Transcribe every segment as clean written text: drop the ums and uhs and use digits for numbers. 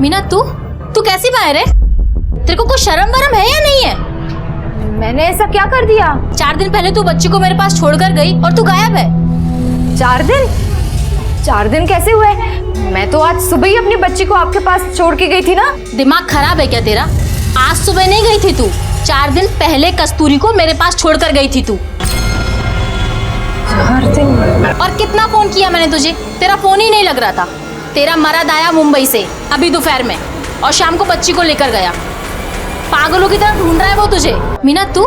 मीना तू तू कैसी बाहर है? तेरे को कुछ शर्म वरम है या नहीं है? मैंने ऐसा क्या कर दिया? 4 दिन पहले तू बच्ची को मेरे पास छोड़कर गई और तू गायब है। 4 दिन? 4 दिन कैसे हुए? मैं तो आज सुबह ही अपनी बच्ची को आपके पास छोड़ के गई थी ना। दिमाग खराब है क्या तेरा? आज सुबह नहीं गई थी तू, 4 दिन पहले कस्तूरी को मेरे पास छोड़कर गई थी तू। 4 दिन? और कितना फोन किया मैंने तुझे, तेरा फोन ही नहीं लग रहा था। तेरा मर्द आया मुंबई से अभी दोपहर में और शाम को बच्ची को लेकर गया। पागलों की तरह ढूंढ रहा है वो तुझे। मीना तू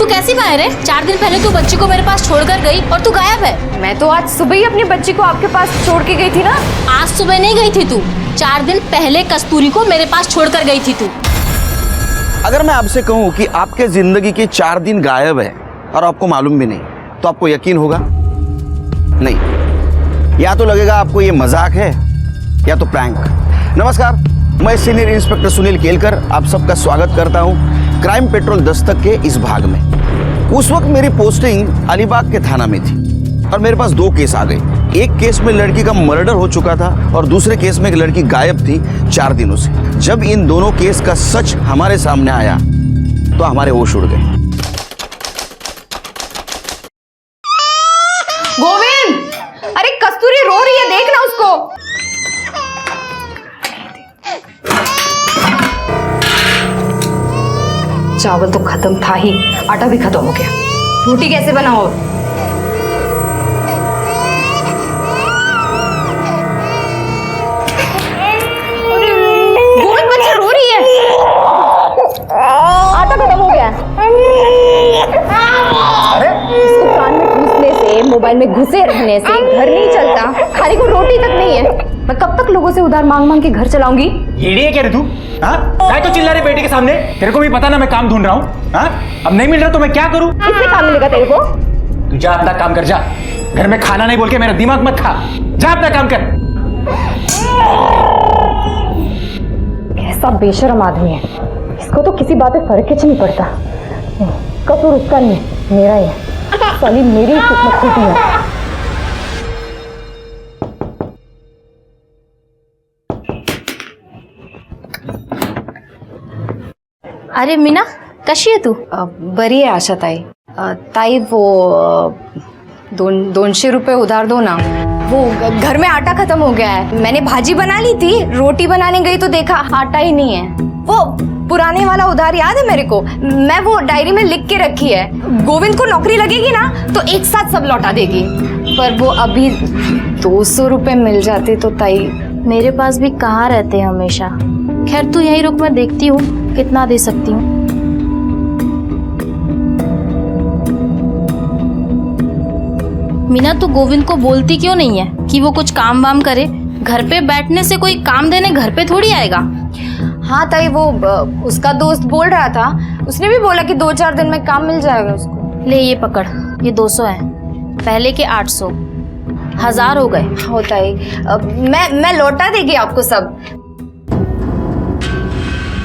कैसी बाहर है? 4 दिन पहले तू बच्ची को मेरे पास छोड़कर गई और तू गायब है। मैं तो आज सुबह ही अपनी बच्ची को आपके पास छोड़ के गई थी ना। आज सुबह नहीं गई थी तू, 4 दिन पहले कस्तूरी को मेरे पास छोड़कर गई थी तू। अगर मैं आपसे कहूं कि आपके जिंदगी के 4 दिन गायब है और आपको मालूम भी नहीं, तो आपको यकीन होगा? नहीं, या तो लगेगा आपको ये मजाक है या तो प्रैंक। नमस्कार, मैं सीनियर इंस्पेक्टर सुनील केलकर आप सबका स्वागत करता हूं क्राइम पेट्रोल दस्तक के इस भाग में। उस वक्त मेरी पोस्टिंग अलीबाग के थाना में थी और मेरे पास 2 केस आ गए। एक केस में लड़की का मर्डर हो चुका था और दूसरे केस में एक लड़की गायब थी 4 दिनों से। जब इन दोनों केस का सच हमारे सामने आया तो हमारे होश उड़ गए। गोविंद! अरे कस्तूरी रो रही है, देख ना उसको। चावल तो खत्म था ही, आटा भी खत्म हो गया। रोटी कैसे बनाओ? गोविंद, बच्ची रो रही है। आटा खत्म हो गया। इसको कान में घुसने से, मोबाइल में घुसे रहने से घर नहीं चलता, खाने को रोटी तक नहीं है। मैं कब तक लोगों से उधार मांग मांग के घर चलाऊंगी? येड़ी है क्या रे तू? हाँ, काय तो चिल्ला रही बेटी के सामने? तेरे को भी पता ना मैं काम ढूंढ रहा हूँ। हाँ, अब नहीं मिल रहा तो मैं क्या करूँ? किससे काम मिलेगा तेरे को? तू जा अपना काम कर, जा। घर में खाना नहीं बोल के मेरा दिमाग मत खा। जा अपना काम कर। कैसा बेशर्म आदमी है, इसको तो किसी बात पे फर्क ही नहीं पड़ता। कसूर उसका नहीं, मेरा ही है। साली मेरी ही किस्मत फूटी है। अरे मीना, कशी आहे तू? बरी आहे आशा ताई। ताई वो 200 रुपये उधार दो ना। वो घर में आटा खत्म हो गया है। मैंने भाजी बना ली थी, रोटी बनाने गई तो देखा आटा ही नहीं है। वो पुराने वाला उधार याद है मेरे को, मैं वो डायरी में लिख के रखी है। गोविंद को नौकरी लगेगी ना तो एक साथ सब लौटा देगी। पर वो अभी 200 रुपये मिल जाते तो ताई। मेरे पास भी कहाँ रहते हैं हमेशा। खैर तू यहीं रुक, मैं देखती हूँ कितना दे सकती हूँ। मीना तू गोविंद को बोलती क्यों नहीं है कि वो कुछ काम वाम करे? घर पे बैठने से कोई काम देने घर पे थोड़ी आएगा। हाँ ताई, वो उसका दोस्त बोल रहा था, उसने भी बोला कि 2-4 दिन में काम मिल जाएगा उसको। ले ये पकड़, ये 200 है, पहले के 800, 1000 हो गए। हाँ ताई, मैं लौटा देगी आपको सब।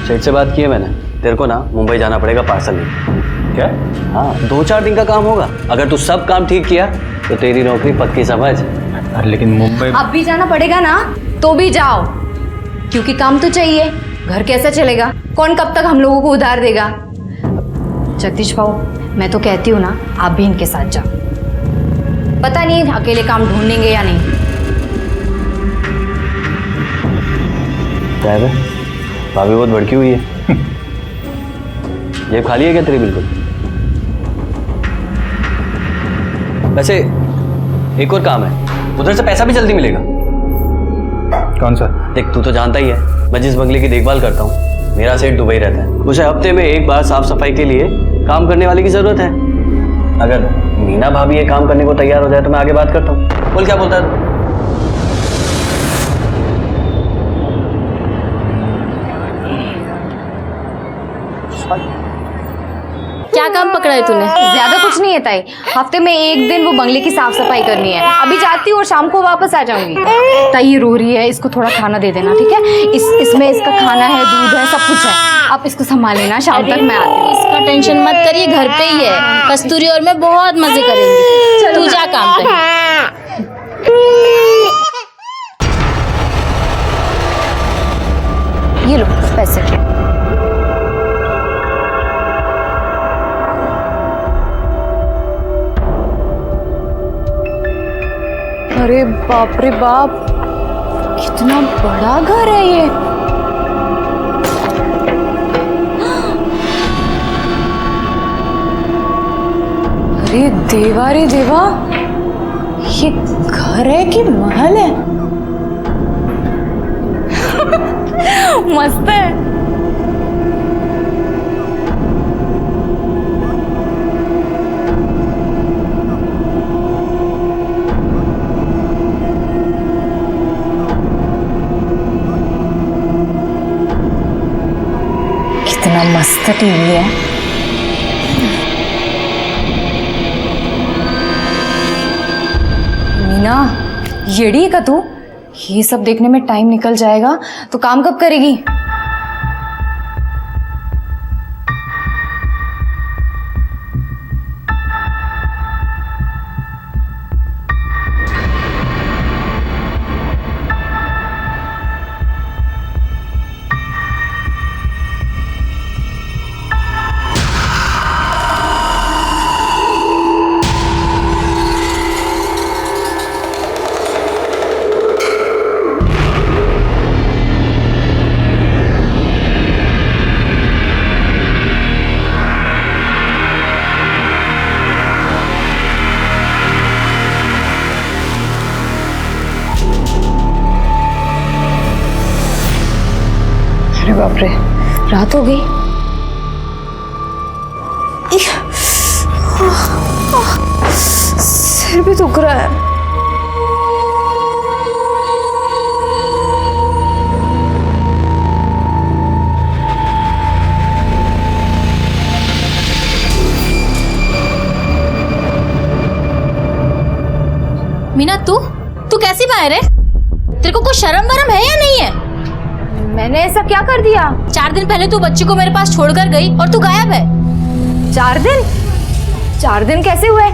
सेठ से बात की है मैंने, तेरे को ना मुंबई जाना पड़ेगा पार्सल लेके। क्या? हाँ, 2-4 दिन का काम होगा। अगर तू सब काम ठीक किया तो तेरी नौकरी पक्की समझ। अरे लेकिन मुंबई अब भी जाना पड़ेगा ना, तो भी जाओ, क्योंकि काम तो चाहिए। घर कैसे चलेगा? कौन कब तक हम लोगों को उधार देगा? जगदीश भाऊ, मैं तो कहती हूँ ना, आप भी इनके साथ जाओ। पता नहीं अकेले काम ढूंढेंगे या नहीं। क्या है? भाभी बहुत भड़की हुई है। जेब खाली है क्या तेरी? बिल्कुल। वैसे एक और काम है, उधर से पैसा भी जल्दी मिलेगा। कौन सा? देख, तू तो जानता ही है मैं जिस बंगले की देखभाल करता हूँ, मेरा सेठ दुबई रहता है। उसे हफ्ते में एक बार साफ सफाई के लिए काम करने वाले की जरूरत है। अगर मीना भाभी ये काम करने को तैयार हो जाए तो मैं आगे बात करता हूँ। बोल, क्या बोलता है तू? क्या काम पकड़ा है तूने? ज्यादा कुछ नहीं है ताई, हफ्ते में एक दिन वो बंगले की साफ सफाई करनी है। अभी जाती हूँ और शाम को वापस आ जाऊंगी। ताई ये रो रही है, इसको थोड़ा खाना दे देना, ठीक है? इसमें इसका खाना है, दूध है, सब कुछ है। आप इसको संभाल लेना, शाम तक मैं आती हूँ। इसका टेंशन मत करिए, घर पे ही है। कस्तूरी और मैं बहुत मजे करेंगे। तू जा काम पे। बाप रे बाप, कितना बड़ा घर है ये। अरे देवा रे देवा, ये घर है कि महल है? मस्त है। कितना मस्त टीवी है। मीना, येड़ी है का तू? ये सब देखने में टाइम निकल जाएगा तो काम कब करेगी? अरे बाप रे, रात हो गई। सिर भी दुख रहा है। मीना, तू कैसी बाहर है? तेरे को कोई शर्म वरम है या नहीं है? मैंने ऐसा क्या कर दिया? 4 दिन पहले तू बच्ची को मेरे पास छोड़कर गई और तू गायब है। 4 दिन? 4 दिन कैसे हुए?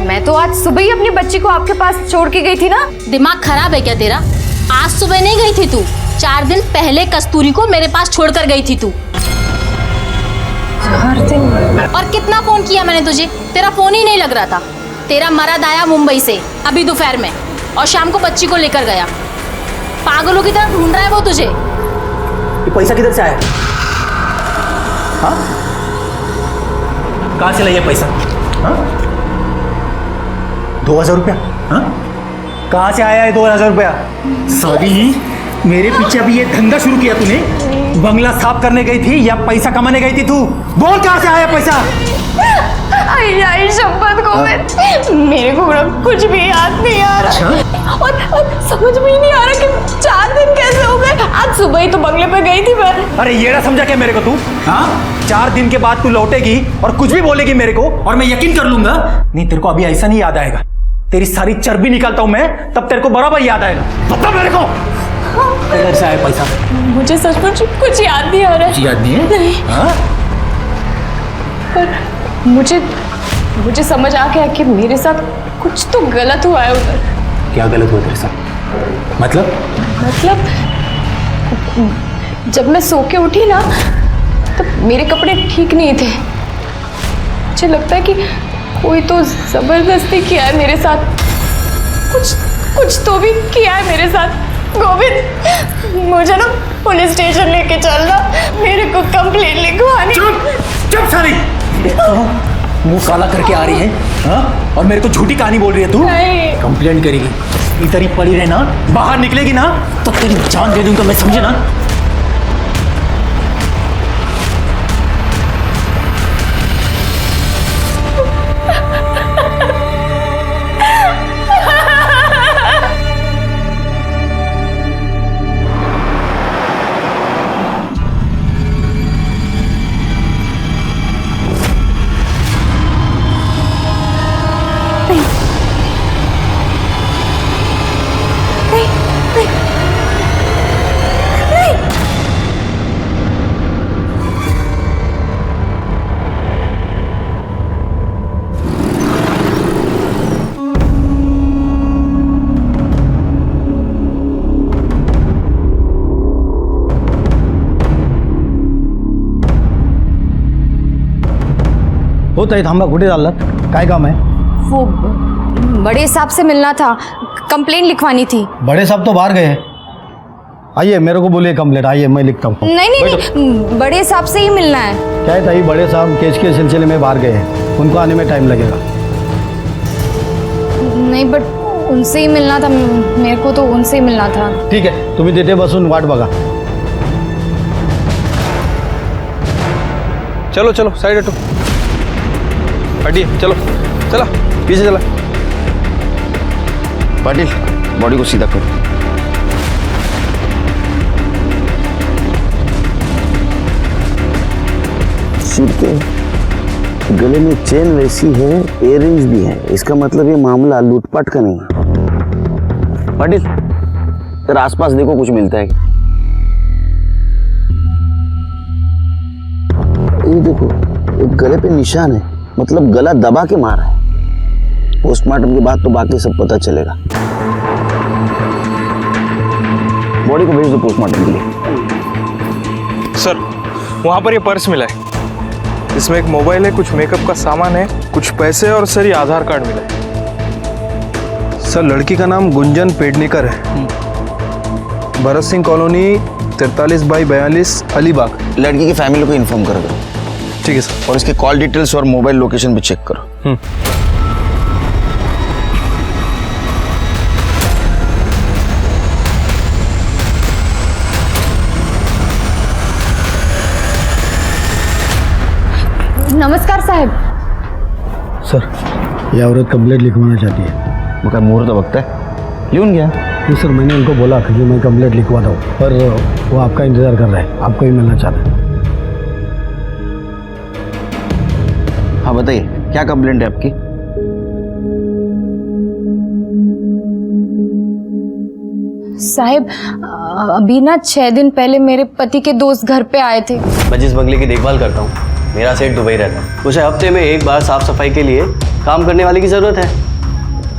मैं तो आज सुबह ही अपनी बच्ची को आपके पास छोड़ के गई थी ना। दिमाग खराब है क्या तेरा? आज सुबह नहीं गई थी तू, 4 दिन पहले कस्तूरी को मेरे पास छोड़कर गई थी तू। 4 दिन? और कितना फोन किया मैंने तुझे, तेरा फोन ही नहीं लग रहा था। तेरा मर्द आया मुंबई से अभी दोपहर में और शाम को बच्ची को लेकर गया। पागलों की तरह ढूंढ रहा है वो तुझे। ये पैसा किधर से आया? हाँ, कहाँ से लाया पैसा? हाँ, 2000 रुपया? हाँ, कहाँ से आया है 2000 रुपया? सॉरी, मेरे पीछे अभी ये धंधा शुरू किया तूने? बंगला साफ करने गई थी या पैसा कमाने गई थी तू? बोल कहाँ से आया पैसा? आई शपथ गोविंद, मेरे को कुछ भी याद नहीं आ रहा। और समझ में ही नहीं आ रहा कि 4 दिन कैसे हो गए। आज सुबह ही तो बंगले पे गई थी मैं। अरे ये ना समझा क्या मेरे को तू? हाँ, 4 दिन के बाद तू लौटेगी और कुछ भी बोलेगी मेरे को और मैं यकीन कर लूंगा। नहीं, तेरे को अभी ऐसा नहीं याद आएगा। तेरी सारी चर्बी निकालता हूं मैं, तब तेरे को बराबर याद आएगा। बता मेरे को किधर से आया पैसा? मुझे सचमुच कुछ याद नहीं आ रहा है। याद नहीं है? नहीं। हाँ? पर मुझे समझ आ गया कि मेरे साथ कुछ तो गलत हुआ है उधर। क्या गलत हुआ तेरे साथ? मतलब जब मैं सो के उठी ना, तब मेरे कपड़े ठीक नहीं थे। मुझे लगता है कि कोई तो जबरदस्ती किया है मेरे साथ। कुछ तो भी किया है मेरे साथ। गोविंद, मुझे ना पुलिस स्टेशन लेके चलना, मेरे को कंप्लेंट लिखवानी। चुप सारी, मुंह काला करके आ रही है। हाँ? और मेरे को झूठी कहानी बोल रही है तू? नहीं। कंप्लेंट करेगी, इधर ही पड़ी रहना, बाहर निकलेगी ना तो तेरी जान दे दूंगा मैं, समझे ना? हो ताई थांबा, कुठे चाललात? काय काम आहे? वो बड़े साहब से मिलना था, कंप्लेंट लिखवानी थी। बड़े साहब तो बाहर गए हैं। आइए मेरे को बोलिए कंप्लेंट, आइए मैं लिखता हूँ। नहीं नहीं नहीं, बड़े साहब से ही मिलना है। क्या है ताई, बड़े साहब केस के सिलसिले में बाहर गए हैं, उनको आने में टाइम लगेगा। नहीं बट उनसे ही मिलना था, मेरे को तो उनसे ही मिलना था। ठीक है, तुम्ही तिथे बसून वाट बघा। चलो चलो साइड हटो, हटिए, चलो चला पीछे चला। पाटिल बॉडी को सीधा करो। सिर के गले में चेन वैसी है, इयररिंग्स भी है, इसका मतलब ये मामला लूटपाट का नहीं है। पाटिल तेरा आसपास देखो कुछ मिलता है। ये देखो, एक गले पे निशान है, मतलब गला दबा के मारा है। पोस्टमार्टम के बाद तो बाकी सब पता चलेगा। बॉडी को भेज दो पोस्टमार्टम के लिए। सर वहाँ पर ये पर्स मिला है, इसमें एक मोबाइल है, कुछ मेकअप का सामान है, कुछ पैसे और सर ये आधार कार्ड मिला है। सर लड़की का नाम गुंजन पेडनेकर है, भरत सिंह कॉलोनी 43/42 अलीबाग। लड़की की फैमिली को इन्फॉर्म कर दो। ठीक है सर। और इसके कॉल डिटेल्स और मोबाइल लोकेशन भी चेक करो। नमस्कार साहब। सर ये औरत कंप्लेंट लिखवाना चाहती है। वो क्या मुहूर्त वक्त है, लिखून गया। जी सर, मैंने उनको बोला कि मैं कंप्लेंट लिखवा दूँ, पर वो आपका इंतज़ार कर रहे हैं, आपको ही मिलना चाहते हैं। हाँ बताइए, क्या कंप्लेंट है आपकी? साहब अभी ना 6 दिन पहले मेरे पति के दोस्त घर पे आए थे। मैं जिस बंगले की देखभाल करता हूँ, मेरा सेठ दुबई रहता है। उसे हफ्ते में एक बार साफ सफाई के लिए काम करने वाले की ज़रूरत है।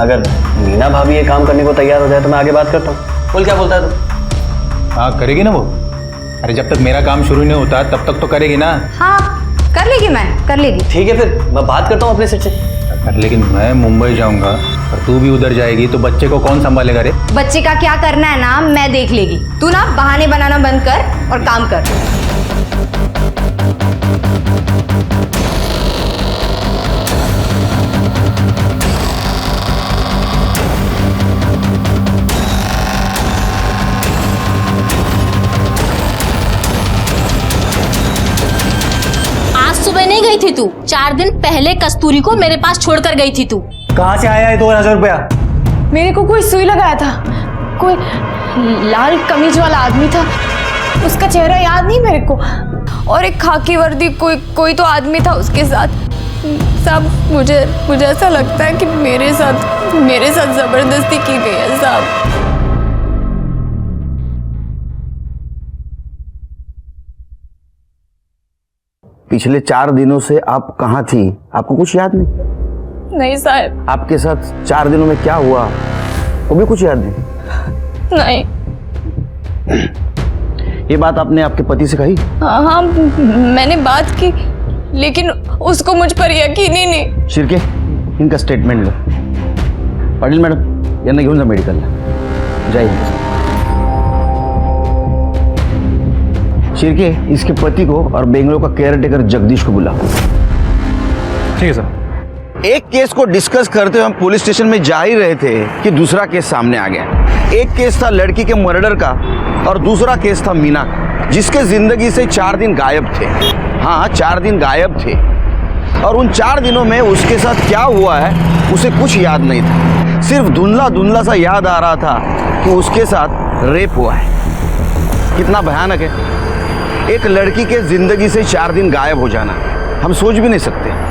अगर मीना भाभी ये काम करने को तैयार हो जाए तो मैं आगे बात करता हूँ। बोल, क्या बोलता है तू? हाँ करेगी ना वो। अरे जब तक मेरा काम शुरू नहीं होता तब तक तो करेगी ना। हाँ कर लेगी, मैं कर लेगी। ठीक है, फिर मैं बात करता हूँ अपने सेठ से। अरे लेकिन मैं मुंबई जाऊंगा और तू भी उधर जाएगी तो बच्चे को कौन संभालेगा रे? बच्चे का क्या करना है ना मैं देख लेगी। तू ना बहाने बनाना बंद कर और काम कर। आज सुबह नहीं गई थी तू, 4 दिन पहले कस्तूरी को मेरे पास छोड़कर गई थी तू। कहाँ से आया है 2000 रुपया? मेरे को कोई सुई लगाया था, कोई लाल कमीज वाला आदमी था, उसका चेहरा याद नहीं मेरे को, और एक खाकी वर्दी कोई तो आदमी था उसके साथ। साहब मुझे ऐसा लगता है कि मेरे साथ जबरदस्ती की गई है साहब। पिछले 4 दिनों से आप कहाँ थी, आपको कुछ याद नहीं? नहीं साहब। आपके साथ 4 दिनों में क्या हुआ वो भी कुछ याद नहीं? नहीं। ये बात आपने आपके पति से कही? हाँ मैंने बात की, लेकिन उसको मुझ पर यकीन ही नहीं। शिर्के इनका स्टेटमेंट लो। पाटिल मॅडम यांना घेऊन जा मेडिकलला, जाइए। शिर्के इसके पति को और बेंगलोर का केयर टेकर जगदीश को बुलाओ। ठीक है सर। एक केस को डिस्कस करते हुए हम पुलिस स्टेशन में जा ही रहे थे कि दूसरा केस सामने आ गया। एक केस था लड़की के मर्डर का और दूसरा केस था मीना का, जिसके जिंदगी से 4 दिन गायब थे। हाँ 4 दिन गायब थे, और उन 4 दिनों में उसके साथ क्या हुआ है उसे कुछ याद नहीं था। सिर्फ धुंधला सा याद आ रहा था कि उसके साथ रेप हुआ है। कितना भयानक है, एक लड़की के जिंदगी से 4 दिन गायब हो जाना, हम सोच भी नहीं सकते।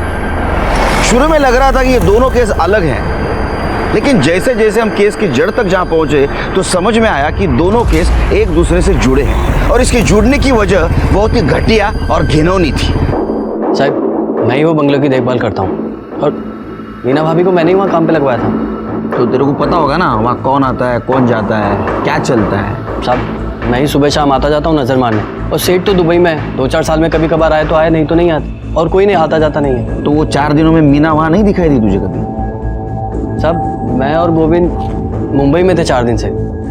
शुरू में लग रहा था कि ये दोनों केस अलग हैं, लेकिन जैसे जैसे हम केस की जड़ तक जहां पहुंचे तो समझ में आया कि दोनों केस एक दूसरे से जुड़े हैं, और इसके जुड़ने की वजह बहुत ही घटिया और घिनौनी थी। साहब मैं ही वो बंगले की देखभाल करता हूँ, और मीना भाभी को मैंने ही वहाँ काम पे लगवाया था। तो तेरे को पता होगा ना वहाँ कौन आता है, कौन जाता है, क्या चलता है? साहब मैं ही सुबह शाम आता जाता हूँ नजर मारने, और सेठ तो दुबई में है, 2-4 साल में कभी कभार आए तो आए, नहीं तो नहीं आते, और कोई नहीं आता जाता नहीं है। तो वो 4 दिनों में मीना वहाँ नहीं दिखाई दी तुझे कभी? साहब मैं और गोविंद मुंबई में थे 4 दिन से,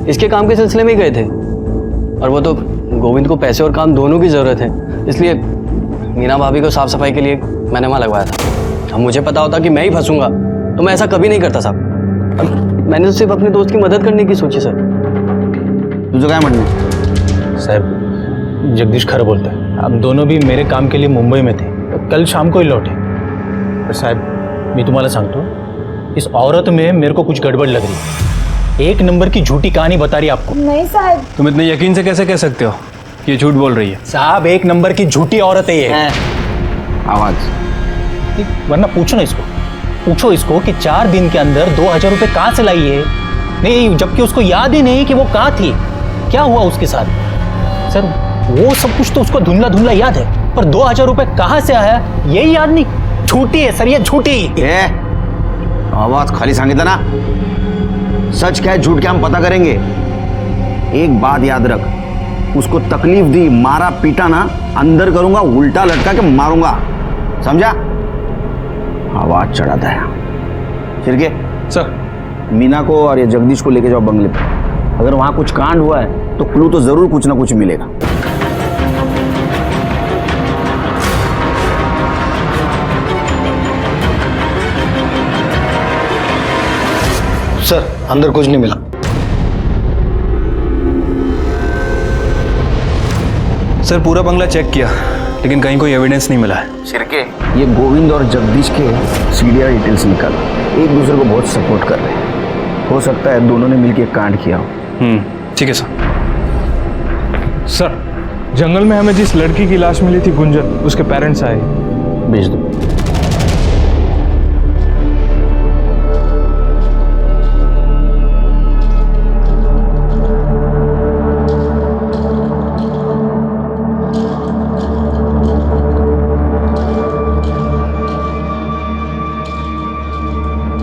इसके काम के सिलसिले में ही गए थे। और वो तो गोविंद को पैसे और काम दोनों की ज़रूरत है, इसलिए मीना भाभी को साफ सफाई के लिए मैंने वहाँ लगवाया था। अब मुझे पता होता कि मैं ही फंसूंगा तो मैं ऐसा कभी नहीं करता साहब। अब मैंने तो सिर्फ अपने दोस्त की मदद करने की सोची सर। तुझं काय म्हणणं आहे? साहब जगदीश खरं बोलता है, हम दोनों भी मेरे काम के लिए मुंबई में थे, कल शाम को ही लौटे। पर साहब मैं तुम्हारा सांगतो, इस औरत में मेरे को कुछ गड़बड़ लग रही है। एक नंबर की झूठी कहानी बता रही है आपको। नहीं साहब। तुम इतने यकीन से कैसे कह सकते हो कि ये झूठ बोल रही है? साहब एक नंबर की झूठी औरत है ये। आवाज वरना पूछो ना इसको, पूछो इसको कि 4 दिन के अंदर 2000 रुपए कहाँ से लाई है। नहीं, जबकि उसको याद ही नहीं कि वो कहाँ थी, क्या हुआ उसके साथ। सर वो सब कुछ तो उसको धुंधला धुंधला याद है, पर 2000 रुपए कहाँ से आया यही याद नहीं। झूठी है सर, ये झूठी। आवाज खाली सांगितलं ना, सच क्या है झूठ क्या हम पता करेंगे। एक बात याद रख, उसको तकलीफ दी, मारा पीटा ना, अंदर करूंगा, उल्टा लटका के मारूंगा, समझा? आवाज चढ़ाता है। फिर सर मीना को और ये जगदीश को लेके जाओ बंगले पे। अगर वहां कुछ कांड हुआ है तो क्लू तो जरूर कुछ ना कुछ मिलेगा। सर अंदर कुछ नहीं मिला। सर पूरा बंगला चेक किया लेकिन कहीं कोई एविडेंस नहीं मिला है। शिरके, ये गोविंद और जगदीश के सीडीआर डिटेल्स निकाल, एक दूसरे को बहुत सपोर्ट कर रहे हैं। हो सकता है दोनों ने मिलकर एक कांड किया हो। ठीक है सर। सर जंगल में हमें जिस लड़की की लाश मिली थी गुंजन, उसके पेरेंट्स आए। भेज दो।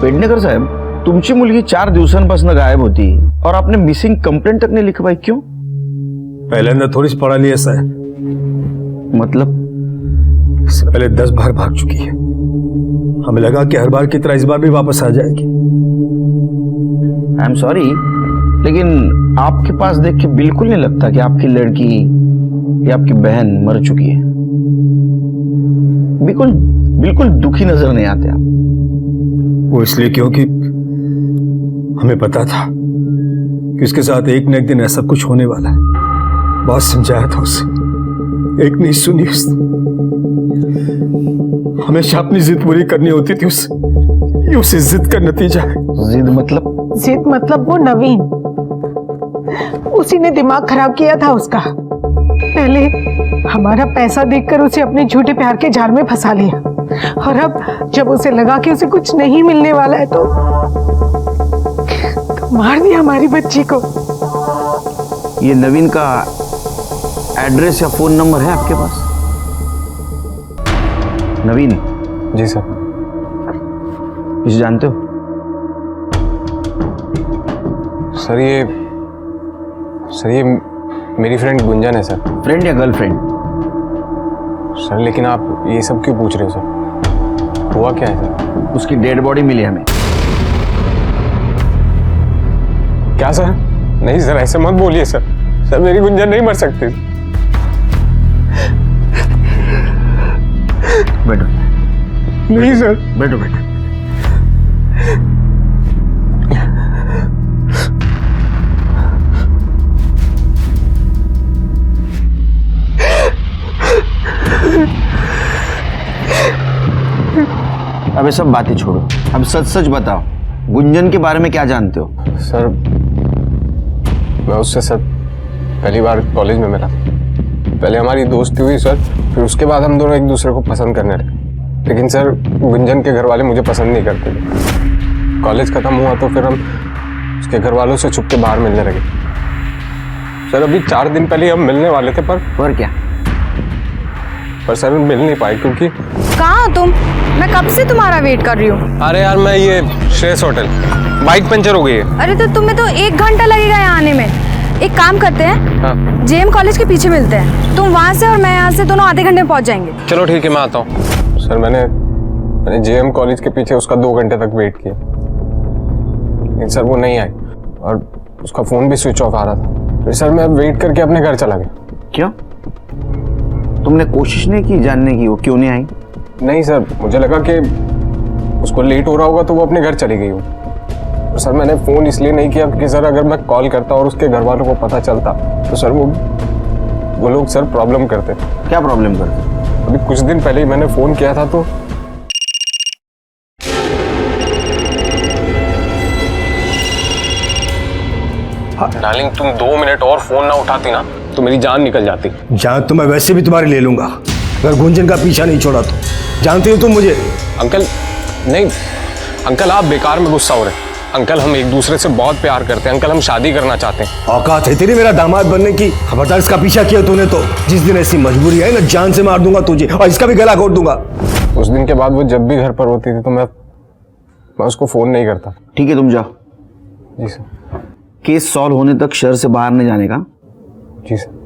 पेडणेकर साहेब, तुमची मुलगी 4 दिवसांपासून गायब होती और आपने मिसिंग कंप्लेंट तक नहीं लिखवाई, क्यों? पहले थोड़ी पढ़ा लिया सर, मतलब इससे पहले 10 बार भाग चुकी है। हमें लगा कि हर बार की तरह इस बार भी वापस आ जाएगी। आई एम सॉरी, लेकिन आपके पास देख के बिल्कुल नहीं लगता कि आपकी लड़की या आपकी बहन मर चुकी है। बिल्कुल बिल्कुल दुखी नजर नहीं आते आप। वो इसलिए क्योंकि हमें पता था कि उसके साथ एक न एक दिन ऐसा कुछ होने वाला है। बहुत समझाया था उसे, एक नहीं सुनी उसने। हमेशा अपनी जिद पूरी करनी होती थी उससे, ये उसी जिद का नतीजा है। जिद मतलब वो नवीन, उसी ने दिमाग खराब किया था उसका। पहले हमारा पैसा देखकर उसे अपने झूठे प्यार के जाल में फंसा लिया, और अब जब उसे लगा कि उसे कुछ नहीं मिलने वाला है तो मार दिया हमारी बच्ची को। ये नवीन का एड्रेस या फोन नंबर है आपके पास? नवीन? जी सर। इसे जानते हो? सर ये मेरी फ्रेंड गुंजन है सर। फ्रेंड या गर्लफ्रेंड? सर लेकिन आप ये सब क्यों पूछ रहे हो सर? हुआ क्या है सर? उसकी डेड बॉडी मिली हमें। क्या सर? नहीं सर, ऐसे मत बोलिए सर। सर मेरी गुंजन नहीं मर सकती। बैठो। नहीं सर। बैठो बैठो। अब ये सब बातें छोड़ो, अब सच सच बताओ, गुंजन के बारे में क्या जानते हो? सर मैं उससे सर पहली बार कॉलेज में मिला। पहले हमारी दोस्ती हुई सर, फिर उसके बाद हम दोनों एक दूसरे को पसंद करने लगे। लेकिन सर गुंजन के घर वाले मुझे पसंद नहीं करते थे। कॉलेज खत्म हुआ तो फिर हम उसके घर वालों से छुप के बाहर मिलने लगे। सर अभी 4 दिन पहले हम मिलने वाले थे, पर क्या? पर सर मिल नहीं पाए क्योंकि। कहाँ हो तुम? मैं कब से तुम्हारा वेट कर रही हूँ। अरे यार मैं ये श्रेयस होटल, बाइक पंचर हो गई है। अरे तो तुम्हें तो 1 घंटा लगेगा यहाँ आने में। एक काम करते हैं, हाँ। जेएम कॉलेज के पीछे मिलते हैं। तुम वहाँ से और मैं यहाँ से, दोनों आधे घंटे में पहुँच जाएंगे। चलो ठीक है, मैं आता हूँ। सर मैंने जेएम कॉलेज के पीछे उसका 2 घंटे तक वेट किया, लेकिन सर वो नहीं आई। और उसका फ़ोन भी स्विच ऑफ आ रहा था। फिर सर मैं वेट करके अपने घर चला गया। क्यों? तुमने कोशिश नहीं की जानने की वो क्यों नहीं आई? नहीं सर, मुझे लगा कि उसको लेट हो रहा होगा तो वो अपने घर चली गई हो। और सर मैंने फ़ोन इसलिए नहीं किया क्योंकि सर अगर मैं कॉल करता और उसके घर वालों को पता चलता तो सर वो लोग सर प्रॉब्लम करते। क्या प्रॉब्लम करते? अभी कुछ दिन पहले ही मैंने फ़ोन किया था तो डार्लिंग तुम 2 मिनट और फ़ोन ना उठाती ना तो मेरी जान निकल जाती। जान तो मैं वैसे भी तुम्हारी ले लूंगा अगर गुंजन का पीछा नहीं छोड़ा तो। जानते हो तुम मुझे? अंकल नहीं, अंकल आप बेकार में गुस्सा हो रहे हैं। अंकल हम एक दूसरे से बहुत प्यार करते हैं। अंकल हम शादी करना चाहते हैं। औकात है तेरी मेरा दामाद बनने की? खबरदार इसका पीछा किया तूने तो जिस दिन ऐसी मजबूरी है ना जान से मार दूंगा तुझे और इसका भी गला घोट दूंगा। उस दिन के बाद वो जब भी घर पर होती थी तो मैं उसको फ़ोन नहीं करता। ठीक है तुम जाओ। जी सर। केस सॉल्व होने तक शहर से बाहर नहीं जाने का। जी सर।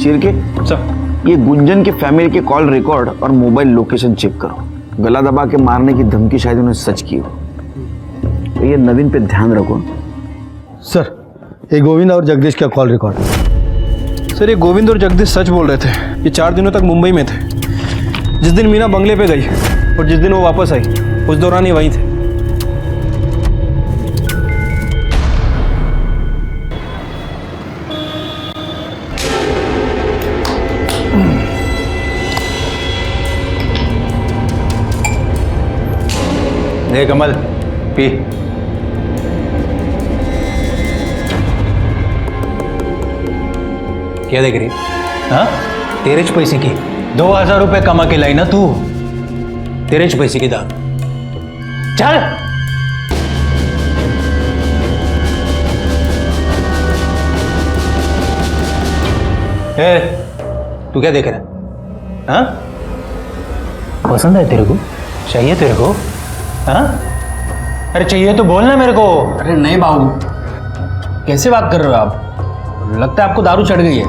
शिरके सर ये गुंजन के फैमिली के कॉल रिकॉर्ड और मोबाइल लोकेशन चेक करो। गला दबा के मारने की धमकी शायद उन्हें सच की हो, तो ये नवीन पे ध्यान रखो। सर ये गोविंद और जगदीश का कॉल रिकॉर्ड। सर ये गोविंद और जगदीश सच बोल रहे थे। ये 4 दिनों तक मुंबई में थे। जिस दिन मीना बंगले पे गई और जिस दिन वो वापस आई उस दौरान ही वहीं थे। देख कमल पी। क्या देख रही? हाँ तेरे च पैसे की 2000 रुपये कमा के लाई ना तू। तेरे च पैसे की दाम। चल ए, तू क्या देख रहा है? हाँ पसंद है तेरे को? चाहिए तेरे को? हाँ अरे चाहिए तो बोलना मेरे को। अरे नहीं बाबू, कैसे बात कर रहे हो आप? लगता है आपको दारू चढ़ गई है।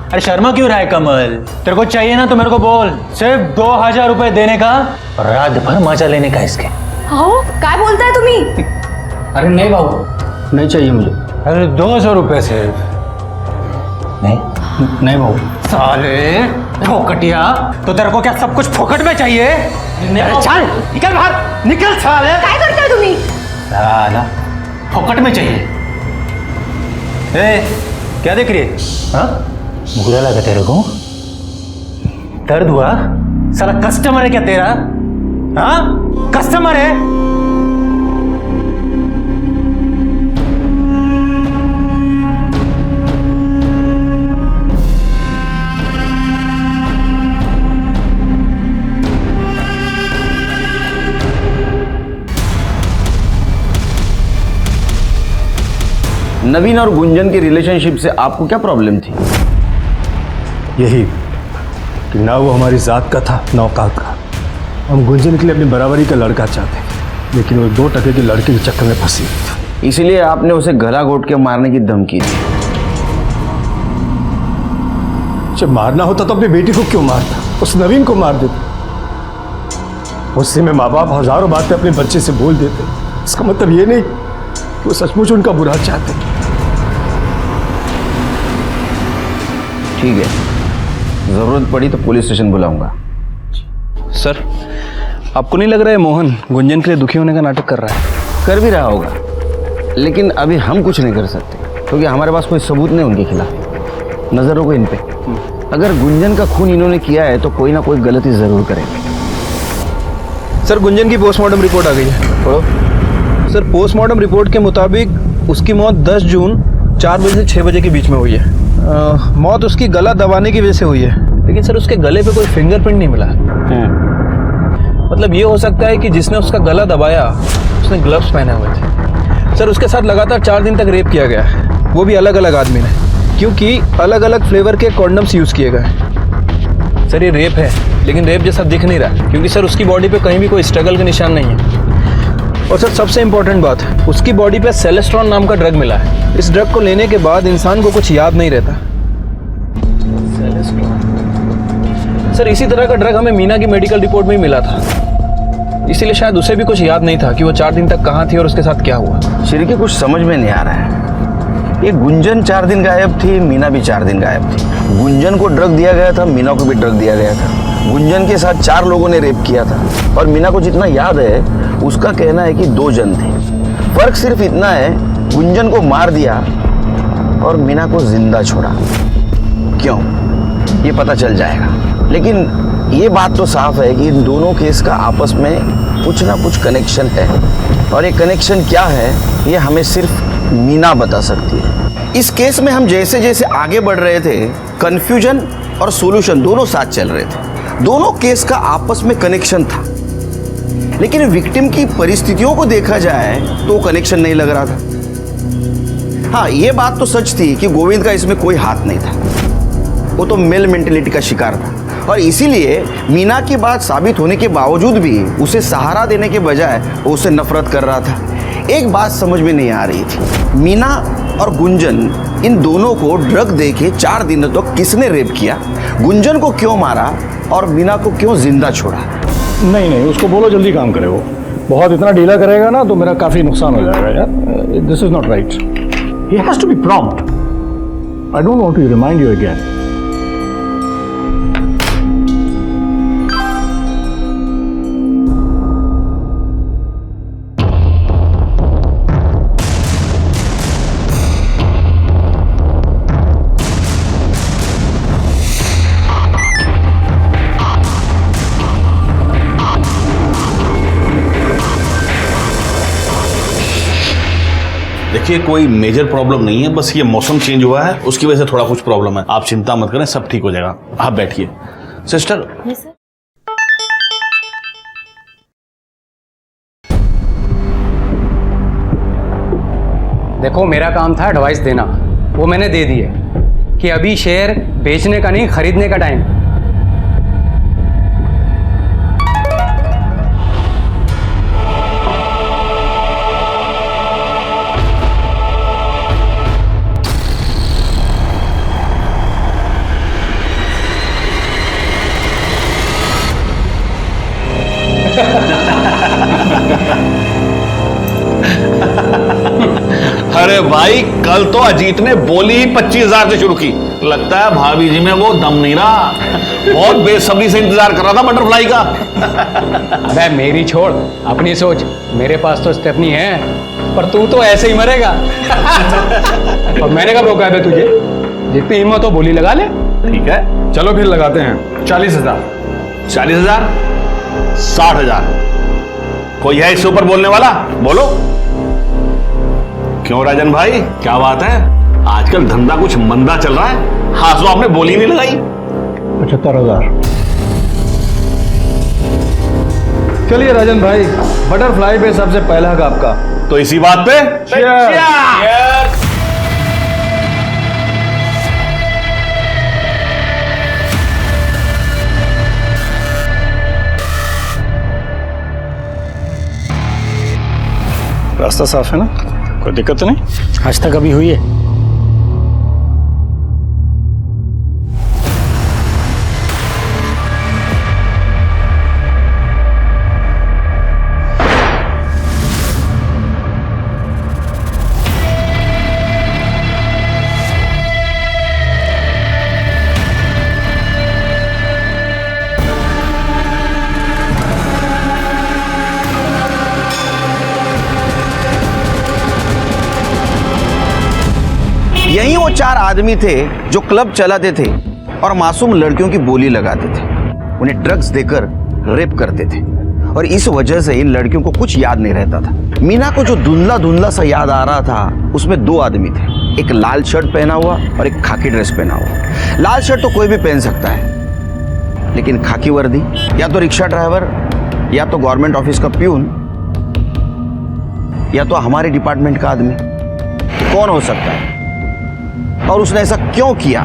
अरे शर्मा क्यों रहा है कमल? तेरे को चाहिए ना तो मेरे को बोल। सिर्फ 2000 रुपये देने का और रात भर मजा लेने का इसके। हाँ काय बोलता है तुम्ही? अरे नहीं बाबू, नहीं चाहिए मुझे। अरे 200 रुपये सिर्फ। नहीं बाबू। साले फोकटिया, तो तेरे को क्या सब कुछ फोकट में चाहिए? अरे चल निकल बाहर, निकल साले। काय करता है तुम्ही? साला फोकट में चाहिए। ए, क्या देख रही है? हाँ बुरा लगा तेरे को? दर्द हुआ? साला कस्टमर है क्या तेरा? हाँ कस्टमर है? नवीन और गुंजन के रिलेशनशिप से आपको क्या प्रॉब्लम थी? यही कि ना वो हमारी जात का था ना औकात का। हम गुंजन के लिए अपनी बराबरी का लड़का चाहते थे, लेकिन वो 2 टके के लड़के के चक्कर में फंसी थी। इसलिए आपने उसे गला घोट के मारने की धमकी दी। जब मारना होता तो अपनी बेटी को क्यों मारता? उस नवीन को मार देता। उससे में माँ बाप हजारों बातें अपने बच्चे से बोल देते। इसका मतलब ये नहीं कि वो सचमुच उनका बुरा चाहते। ठीक है, जरूरत पड़ी तो पुलिस स्टेशन बुलाऊंगा। सर आपको नहीं लग रहा है मोहन गुंजन के लिए दुखी होने का नाटक कर रहा है? कर भी रहा होगा, लेकिन अभी हम कुछ नहीं कर सकते क्योंकि हमारे पास कोई सबूत नहीं उनके खिलाफ। नजर रखो इन पे। अगर गुंजन का खून इन्होंने किया है तो कोई ना कोई गलती जरूर करेंगे। सर गुंजन की पोस्टमार्टम रिपोर्ट आ गई है। पढ़ो। सर पोस्टमार्टम रिपोर्ट के मुताबिक उसकी मौत 10 जून 4 बजे से 6 बजे के बीच में हुई है। मौत उसकी गला दबाने की वजह से हुई है, लेकिन सर उसके गले पे कोई फिंगरप्रिंट नहीं मिला। मतलब ये हो सकता है कि जिसने उसका गला दबाया उसने ग्लव्स पहने हुए थे। सर उसके साथ लगातार 4 दिन तक रेप किया गया है, वो भी अलग अलग आदमी ने, क्योंकि अलग अलग फ्लेवर के कॉन्डम्स यूज़ किए गए। सर ये रेप है, लेकिन रेप जैसा दिख नहीं रहा, क्योंकि सर उसकी बॉडी पे कहीं भी कोई स्ट्रगल के निशान नहीं है। और सर सबसे इम्पोर्टेंट बात, उसकी बॉडी पे सेलेस्ट्रॉन नाम का ड्रग मिला है। इस ड्रग को लेने के बाद इंसान को कुछ याद नहीं रहता। सर इसी तरह का ड्रग हमें मीना की मेडिकल रिपोर्ट में ही मिला था, इसीलिए शायद उसे भी कुछ याद नहीं था कि वो 4 दिन तक कहाँ थी और उसके साथ क्या हुआ। श्री कुछ समझ में नहीं आ रहा है। ये गुंजन 4 दिन गायब थी, मीना भी 4 दिन गायब थी। गुंजन को ड्रग दिया गया था, मीना को भी ड्रग दिया गया था। गुंजन के साथ 4 लोगों ने रेप किया था और मीना को जितना याद है उसका कहना है कि 2 जन थे। फर्क सिर्फ इतना है, गुंजन को मार दिया और मीना को जिंदा छोड़ा। क्यों, ये पता चल जाएगा। लेकिन ये बात तो साफ है कि इन दोनों केस का आपस में कुछ ना कुछ कनेक्शन है, और ये कनेक्शन क्या है ये हमें सिर्फ मीना बता सकती है। इस केस में हम जैसे जैसे आगे बढ़ रहे थे, कंफ्यूजन और सॉल्यूशन दोनों साथ चल रहे थे। दोनों केस का आपस में कनेक्शन था, लेकिन विक्टिम की परिस्थितियों को देखा जाए तो कनेक्शन नहीं लग रहा था। हाँ, ये बात तो सच थी कि गोविंद का इसमें कोई हाथ नहीं था, वो तो मेल मेंटेलिटी का शिकार था, और इसीलिए मीना की बात साबित होने के बावजूद भी उसे सहारा देने के बजाय वो उससे नफरत कर रहा था। एक बात समझ में नहीं आ रही थी, मीना और गुंजन इन दोनों को ड्रग देके 4 दिन तक किसने रेप किया, गुंजन को क्यों मारा और मीना को क्यों जिंदा छोड़ा। नहीं, उसको बोलो जल्दी काम करे। वो बहुत इतना ढीला करेगा ना तो मेरा काफी नुकसान हो जाएगा यार। This is not right. He has to be prompt. I don't want to remind you again. देखिए, कोई मेजर प्रॉब्लम नहीं है, बस ये मौसम चेंज हुआ है उसकी वजह से थोड़ा कुछ प्रॉब्लम है। आप चिंता मत करें, सब ठीक हो जाएगा। आप बैठिए। सिस्टर, देखो, मेरा काम था एडवाइस देना, वो मैंने दे दी है कि अभी शेयर बेचने का नहीं खरीदने का टाइम। अरे भाई, कल तो अजीत ने बोली ही 25,000 से शुरू की। लगता है भाभी जी में वो दम नहीं रहा। बहुत बेसब्री से इंतजार कर रहा था बटरफ्लाई का। अबे मेरी छोड़, अपनी सोच। मेरे पास तो स्टेफनी है, पर तू तो ऐसे ही मरेगा। और मैंने कब रोका है तुझे? जितनी हिम्मत हो बोली लगा ले। ठीक है, चलो फिर लगाते हैं 40,000। 40,000, 60,000। कोई है इससे ऊपर बोलने वाला? बोलो। क्यों राजन भाई, क्या बात है? आजकल धंधा कुछ मंदा चल रहा है। हाँ, तो आपने बोली नहीं लगाई। 75,000। चलिए राजन भाई, बटरफ्लाई पे सबसे पहला हक आपका। तो इसी बात पे रास्ता साफ है ना? कोई दिक्कत तो नहीं? आज तक अभी हुई है? यही वो 4 आदमी थे जो क्लब चलाते थे और मासूम लड़कियों की बोली लगाते थे, उन्हें ड्रग्स देकर रेप करते थे, और इस वजह से इन लड़कियों को कुछ याद नहीं रहता था। मीना को जो धुंधला धुंधला सा याद आ रहा था, उसमें 2 आदमी थे, एक लाल शर्ट पहना हुआ और एक खाकी ड्रेस पहना हुआ। लाल शर्ट तो कोई भी पहन सकता है, लेकिन खाकी वर्दी या तो रिक्शा ड्राइवर, या तो गवर्नमेंट ऑफिस का प्यून, या तो हमारे डिपार्टमेंट का आदमी। तो कौन हो सकता है और उसने ऐसा क्यों किया,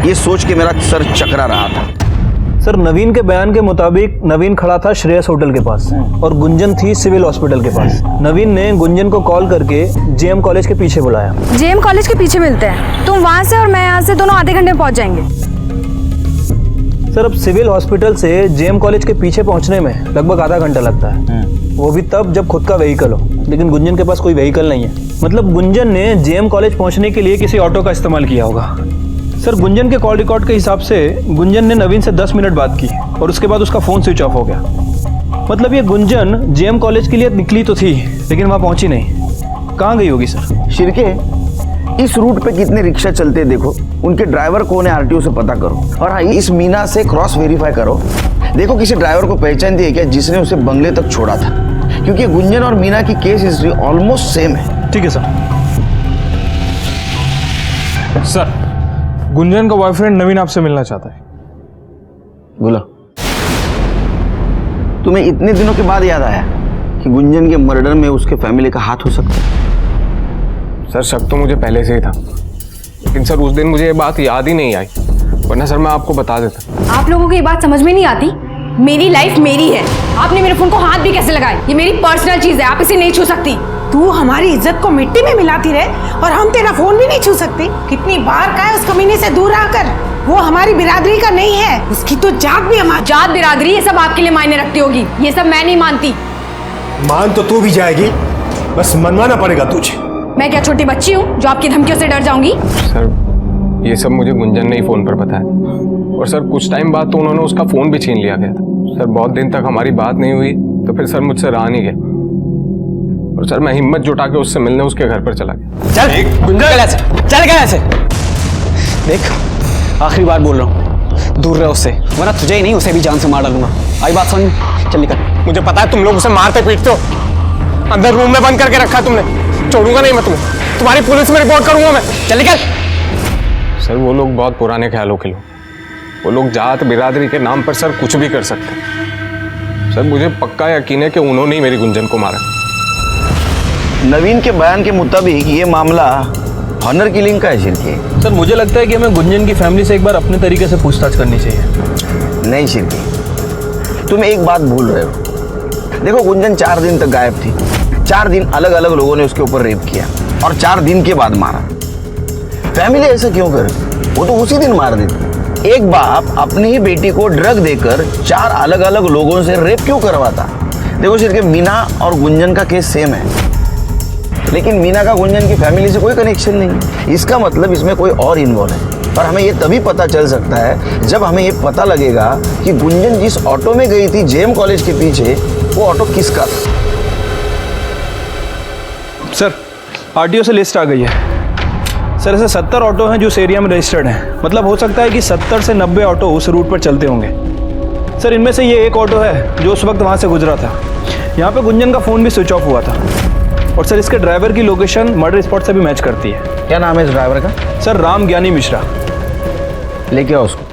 ये सोच के मेरा सर चकरा रहा था। सर, नवीन के बयान के मुताबिक नवीन खड़ा था श्रेयस होटल के पास और गुंजन थी सिविल हॉस्पिटल के पास। नवीन ने गुंजन को कॉल करके जेएम कॉलेज के पीछे बुलाया। जेएम कॉलेज के पीछे मिलते हैं, तुम वहां से और मैं यहाँ से, दोनों आधे घंटे में पहुंच जाएंगे। सर अब सिविल हॉस्पिटल से जेएम कॉलेज के पीछे पहुंचने में लगभग आधा घंटा लगता है, वो भी तब जब खुद का व्हीकल हो। लेकिन गुंजन के पास कोई व्हीकल नहीं है, मतलब गुंजन ने जेएम कॉलेज पहुंचने के लिए किसी ऑटो का इस्तेमाल किया होगा। सर गुंजन के कॉल रिकॉर्ड के हिसाब से गुंजन ने नवीन से 10 मिनट बात की और उसके बाद उसका फ़ोन स्विच ऑफ हो गया। मतलब ये गुंजन जेएम कॉलेज के लिए निकली तो थी लेकिन वहाँ पहुंची नहीं। कहाँ गई होगी सर? शिरके, इस रूट पे कितने रिक्शा चलते हैं देखो, उनके ड्राइवर कौन है आरटीओ से पता करो। और हाँ, इस मीना से क्रॉस वेरीफाई करो, देखो किसी ड्राइवर को पहचानती है क्या जिसने उसे बंगले तक छोड़ा था, क्योंकि गुंजन और मीना की केस हिस्ट्री ऑलमोस्ट सेम है। ठीक है सर। सर, गुंजन का बॉयफ्रेंड नवीन आपसे मिलना चाहता है। बोला, तुम्हें इतने दिनों के बाद याद आया कि गुंजन के मर्डर में उसके फैमिली का हाथ हो सकता है? सर शक तो मुझे पहले से ही था, लेकिन सर उस दिन मुझे ये बात याद ही नहीं आई, वरना सर मैं आपको बता देता। आप लोगों को ये बात समझ में नहीं आती? मेरी लाइफ मेरी है, आपने मेरे फोन को हाथ भी कैसे लगाए? ये मेरी पर्सनल चीज है, आप इसे नहीं छू सकती। तू हमारी इज्जत को मिट्टी में मिलाती रहे और हम तेरा फोन भी नहीं छू सकते। कितनी बार कहा है उस कमीने से दूर आकर, वो हमारी बिरादरी का नहीं है, उसकी तो जात भी हमारी। जात बिरादरी ये सब आपके लिए मायने रखती होगी, ये सब मैं नहीं मानती। मान तो तू भी जाएगी, बस मनवाना पड़ेगा तुझे। मैं क्या छोटी बच्ची हूँ जो आपकी धमकियों से डर जाऊंगी? सर ये सब मुझे गुंजन ने ही फोन पर बताया, और सर कुछ टाइम बाद तो उन्होंने उसका फोन भी छीन लिया गया था। सर बहुत दिन तक हमारी बात नहीं हुई, तो फिर सर मुझसे रहा नहीं गया, और सर मैं हिम्मत जुटा के उससे मिलने उसके घर पर चला गया। चल गया ऐसे। देख आखिरी बार बोल रहा हूँ, दूर रहे उससे, वरना तुझे ही नहीं उसे भी जान से मार डालूंगा। आई बात समझ में? चल निकल। मुझे पता है तुम लोग उसे मारते पीटते हो, अंदर रूम में बंद करके रखा है तुमने। छोड़ूंगा नहीं मैं तुम्हें, तुम्हारी पुलिस में रिपोर्ट करूंगा मैं। चल निकल। सर वो लोग बहुत पुराने ख्यालों के लोग, वो लोग जात बिरादरी के नाम पर सर कुछ भी कर सकते हैं। सर मुझे पक्का यकीन है कि उन्होंने ही मेरी गुंजन को मारा। नवीन के बयान के मुताबिक ये मामला ऑनर किलिंग का है शिरके। सर मुझे लगता है कि हमें गुंजन की फैमिली से एक बार अपने तरीके से पूछताछ करनी चाहिए। नहीं शिरके, तुम एक बात भूल रहे हो। देखो गुंजन 4 दिन तक गायब थी, 4 दिन अलग अलग लोगों ने उसके ऊपर रेप किया और 4 दिन के बाद मारा। फैमिली ऐसा क्यों करे? वो तो उसी दिन मार देती। एक बाप अपनी ही बेटी को ड्रग देकर 4 अलग अलग लोगों से रेप क्यों करवाता? देखो सिर्फ मीना और गुंजन का केस सेम है, लेकिन मीना का गुंजन की फैमिली से कोई कनेक्शन नहीं है। इसका मतलब इसमें कोई और इन्वॉल्व है, और हमें ये तभी पता चल सकता है जब हमें ये पता लगेगा कि गुंजन जिस ऑटो में गई थी जेएम कॉलेज के पीछे, वो ऑटो किसका था। सर आरटीओ से लिस्ट आ गई है। सर ऐसे 70 ऑटो हैं जो उस एरिया में रजिस्टर्ड हैं, मतलब हो सकता है कि 70 से 90 ऑटो उस रूट पर चलते होंगे। सर इनमें से ये एक ऑटो है जो उस वक्त वहाँ से गुजरा था। यहाँ पे गुंजन का फ़ोन भी स्विच ऑफ हुआ था, और सर इसके ड्राइवर की लोकेशन मर्डर स्पॉट से भी मैच करती है। क्या नाम है इस ड्राइवर का? सर राम ज्ञानी मिश्रा। लेके आओ उसको।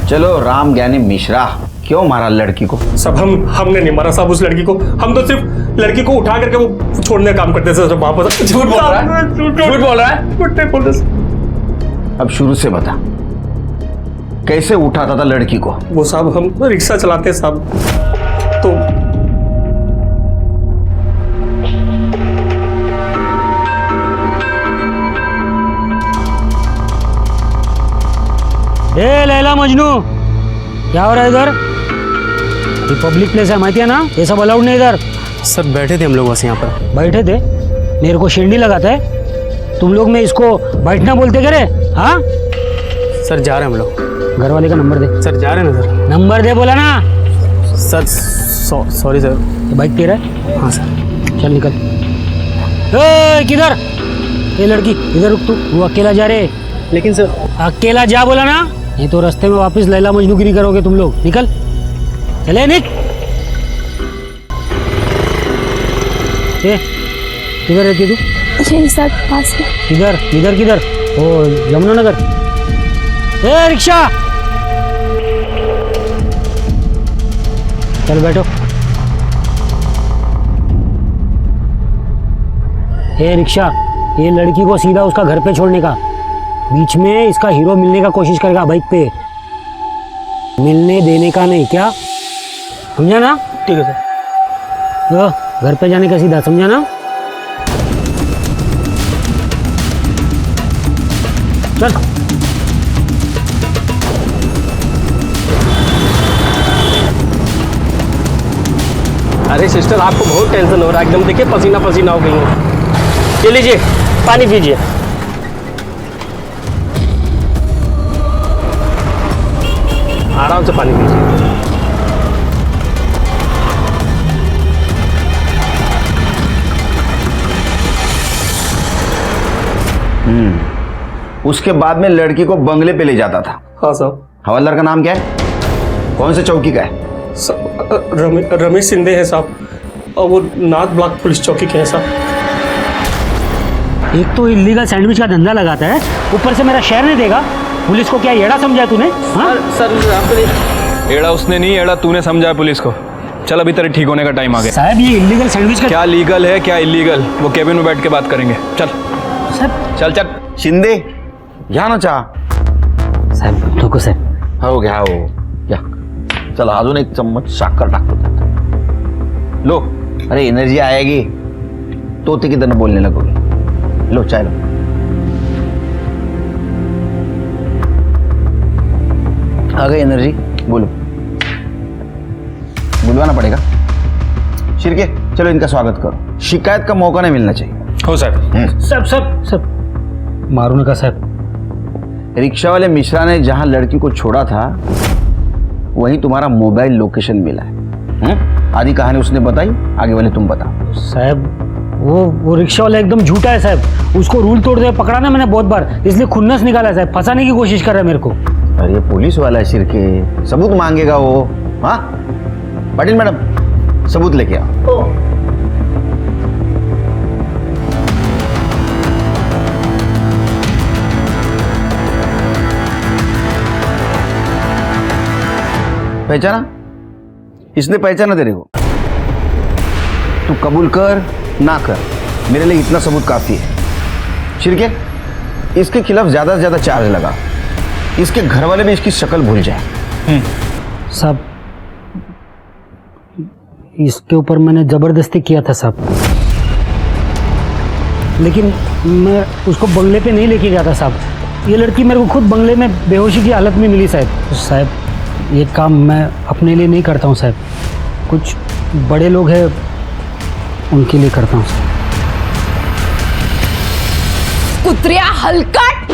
चलो राम ज्ञानी मिश्रा, क्यों मारा लड़की को? सब हमने नहीं मारा साहब उस लड़की को, हम तो सिर्फ लड़की को उठा करके वो छोड़ने का काम करते थे वापस। झूठ बोल रहा है, झूठ बोल रहा है, झूठ नहीं बोल रहा। अब शुरू से बता, कैसे उठाता था लड़की को? वो साहब हम रिक्शा चलाते साहब, तो ए लैला मजनू, क्या हो रहा है इधर? ये पब्लिक प्लेस है, माहिती है ना, ये सब अलाउड नहीं इधर। सर बैठे थे हम लोग बस यहाँ पर। बैठे थे? मेरे को शेंडी लगाता है तुम लोग में इसको बैठना बोलते क्या रे? हाँ सर जा रहे हैं हम लोग। घर वाले का नंबर दे। सर जा रहे हैं ना सर। नंबर दे बोला ना। Sir sorry sir. ये बाइक तेरा है? हाँ सर। चल निकल। ए किधर? ये लड़की इधर रुक, तू अकेला जा रहे? लेकिन सर अकेला जा बोला ना, नहीं तो रास्ते में वापस लैला मजनूगिरी करोगे तुम लोग। निकल, चले निक। ए किधर रहती तू? यही सर पास में। किधर किधर किधर? ओ यमुना नगर। ए रिक्शा, चल बैठो। ए रिक्शा, ये लड़की को सीधा उसका घर पे छोड़ने का, बीच में इसका हीरो मिलने का कोशिश करेगा बाइक पे, मिलने देने का नहीं, क्या समझा ना? ठीक है सर। तो घर पे जाने का सीधा, समझा ना? चल। अरे सिस्टर, आपको बहुत टेंशन हो रहा है, एकदम देखिए पसीना पसीना हो गई है। ये लीजिए, पानी पीजिए। आराम से पानी पीजिए। उसके बाद में लड़की को बंगले पे ले जाता था। हाँ साहब। हवलदार का नाम क्या है? कौन से चौकी का है? रमेश शिंदे है साहब, और वो नाथ ब्लॉक पुलिस चौकी के हैं साहब। एक तो इलीगल सैंडविच का धंधा लगाता है, ऊपर से मेरा शहर नहीं देगा। पुलिस को क्या एड़ा समझा तूने? हाँ सर आपने एड़ा उसने नहीं, एड़ा तूने समझा है पुलिस को। चल अभी तेरे ठीक होने का टाइम आ गया। साहब, ये इलीगल सैंडविच का क्या लीगल है क्या इलीगल, वो केबिन में बैठ के बात करेंगे। चल साहब। चल चल। शिंदे, यहाँ ना चाह। साहब रुको साहब। हो गया हो क्या? चल अजून एक चम्मच साखर टाकतो त्यात। लो, अरे एनर्जी आएगी तो ते किधर बोलने लगोगे। लो चाय लो। आ गई एनर्जी, बोलो। बुलवाना पड़ेगा। शिरके, चलो इनका स्वागत करो। शिकायत का मौका नहीं मिलना चाहिए। हो साहब। सब सब सब मारूने का साहब। रिक्शा वाले मिश्रा ने जहां लड़की को छोड़ा था वहीं तुम्हारा मोबाइल लोकेशन मिला है। आधी कहानी उसने बताई, आगे वाले तुम बताओ। साहब वो रिक्शा वाला एकदम झूठा है साहब। उसको रूल तोड़ते हुए पकड़ा ना मैंने बहुत बार, इसलिए खुन्नस निकाला है साहब। फंसाने की कोशिश कर रहा है मेरे को। अरे पुलिस वाला है शिरके, सबूत मांगेगा वो। हाँ पाटिल मैडम, सबूत लेके आओ। पहचाना? इसने पहचाना तेरे को? तू कबूल कर ना कर, मेरे लिए इतना सबूत काफी है। शिरके, इसके खिलाफ ज्यादा से ज्यादा चार्ज लगा, इसके घर वाले भी इसकी शक्ल भूल जाए। साहब इसके ऊपर मैंने जबरदस्ती किया था साहब, लेकिन मैं उसको बंगले पे नहीं लेके गया था साहब। ये लड़की मेरे को खुद बंगले में बेहोशी की हालत में मिली साहब। साहब ये काम मैं अपने लिए नहीं करता हूँ साहब, कुछ बड़े लोग हैं उनके लिए करता हूँ साहब। कुत्रिया हलकट,